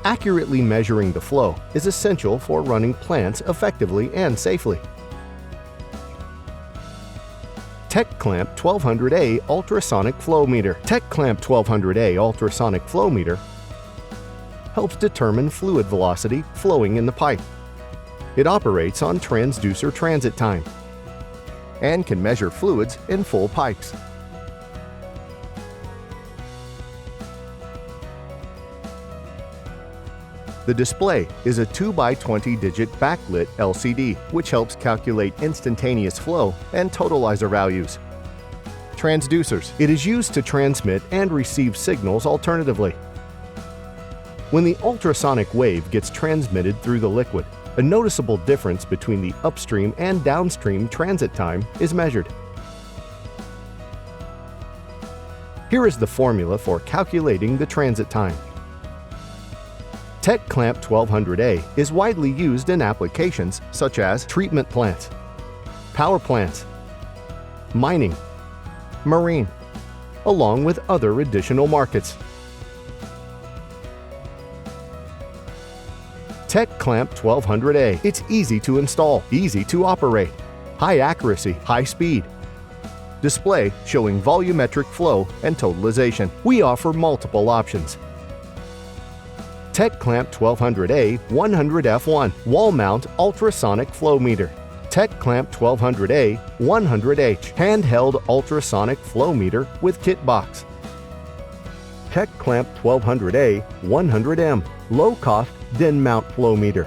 Accurately measuring the flow is essential for running plants effectively and safely. Tek-Clamp 1200A Ultrasonic Flow Meter. Tek-Clamp 1200A Ultrasonic Flow Meter helps determine fluid velocity flowing in the pipe. It operates on transducer transit time and can measure fluids in full pipes. The display is a 2x20-digit backlit LCD, which helps calculate instantaneous flow and totalizer values. Transducers. It is used to transmit and receive signals alternatively. When the ultrasonic wave gets transmitted through the liquid, a noticeable difference between the upstream and downstream transit time is measured. Here is the formula for calculating the transit time. Tek-Clamp 1200A is widely used in applications such as treatment plants, power plants, mining, marine, along with other additional markets. Tek-Clamp 1200A. It's easy to install, easy to operate, high accuracy, high speed. Display showing volumetric flow and totalization. We offer multiple options. Tek-Clamp 1200A 100F1 Wall Mount Ultrasonic Flow Meter. Tek-Clamp 1200A 100H Handheld Ultrasonic Flow Meter with Kit Box. Tek-Clamp 1200A 100M Low Cost DIN Mount Flow Meter.